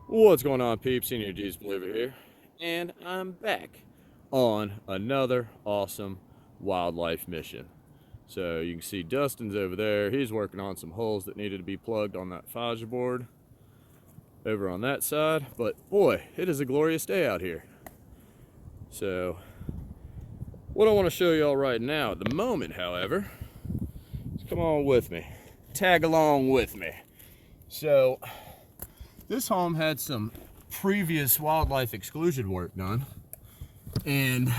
What's going on, peeps? Senior Jesus Believer here, and I'm back on another awesome wildlife mission. So you can see Dustin's over there. He's working on some holes that needed to be plugged on that fascia board over on that side. But boy, it is a glorious day out here. So what I want to show y'all right now at the moment, however, is come on with me, tag along with me. So this home had some previous wildlife exclusion work done, and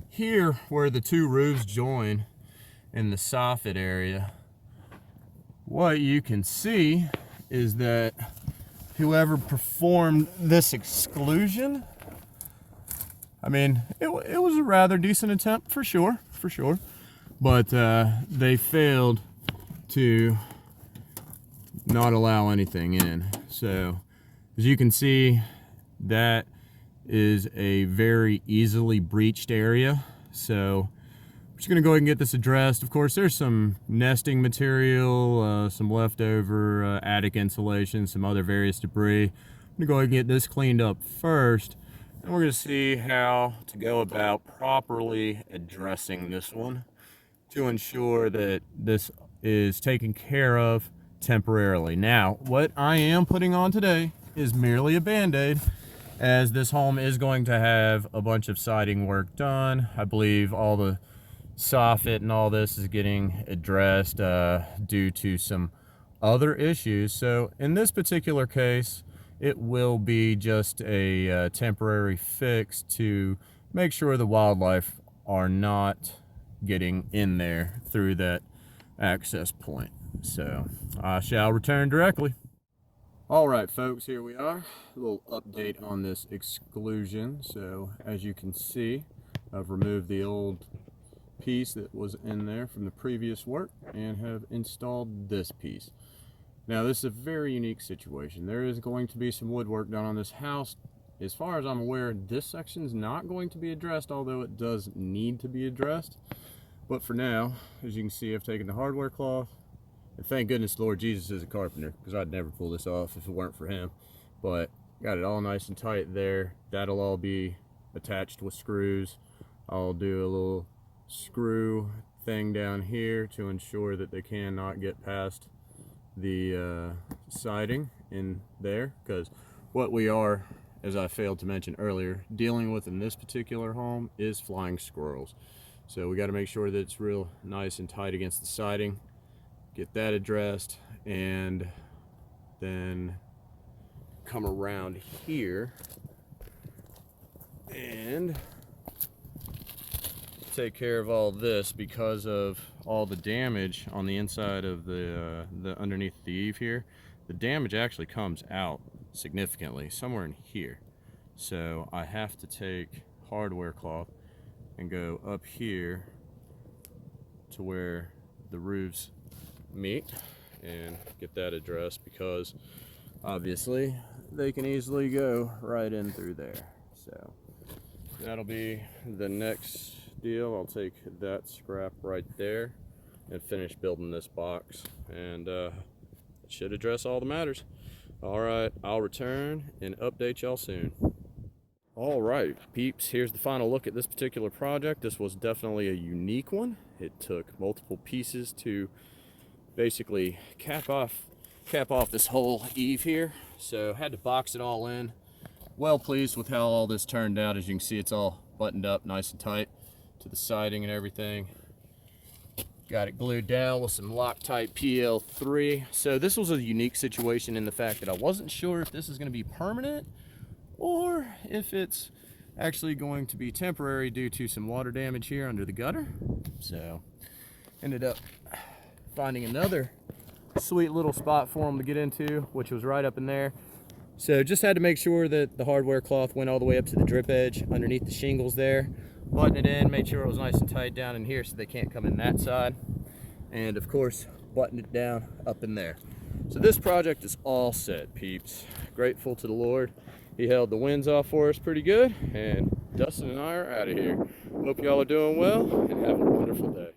here where the two roofs join in the soffit area, what you can see is that whoever performed this exclusion, I mean, it was a rather decent attempt for sure, but they failed to not allow anything in. So as you can see, that is a very easily breached area. So I'm just gonna go ahead and get this addressed. Of course, there's some nesting material, some leftover attic insulation, some other various debris. I'm gonna go ahead and get this cleaned up first, and we're gonna see how to go about properly addressing this one to ensure that this is taken care of temporarily. Now, what I am putting on today is merely a band-aid, as this home is going to have a bunch of siding work done. I believe all the soffit and all this is getting addressed due to some other issues. So in this particular case, it will be just a temporary fix to make sure the wildlife are not getting in there through that access point. So I shall return directly. All right, folks, here we are. A little update on this exclusion. So as you can see, I've removed the old piece that was in there from the previous work and have installed this piece. Now, this is a very unique situation. There is going to be some woodwork done on this house. As far as I'm aware, this section is not going to be addressed, although it does need to be addressed. But for now, as you can see, I've taken the hardware cloth, and thank goodness the Lord Jesus is a carpenter, because I'd never pull this off if it weren't for him. But got it all nice and tight there. That'll all be attached with screws. I'll do a little screw thing down here to ensure that they cannot get past the siding in there, because what we are, as I failed to mention earlier, dealing with in this particular home is flying squirrels. So we got to make sure that it's real nice and tight against the siding. Get that addressed, and then come around here and take care of all this, because of all the damage on the inside of the underneath the eave here. The damage actually comes out significantly somewhere in here. So I have to take hardware cloth and go up here to where the roofs meet and get that addressed, because obviously they can easily go right in through there. So that'll be the next deal. I'll take that scrap right there and finish building this box, and it should address all the matters. All right, I'll return and update y'all soon. All right, peeps, here's the final look at this particular project. This was definitely a unique one. It took multiple pieces to basically cap off this whole eave here. So had to box it all in. Well pleased with how all this turned out. As you can see, it's all buttoned up nice and tight to the siding and everything. Got it glued down with some Loctite PL3. So this was a unique situation in the fact that I wasn't sure if this is going to be permanent or if it's actually going to be temporary due to some water damage here under the gutter. So ended up finding another sweet little spot for them to get into, which was right up in there. So just had to make sure that the hardware cloth went all the way up to the drip edge underneath the shingles there. Button it in, made sure it was nice and tight down in here so they can't come in that side. And of course, button it down up in there. So this project is all set, peeps. Grateful to the Lord. He held the winds off for us pretty good, and Dustin and I are out of here. Hope y'all are doing well, and have a wonderful day.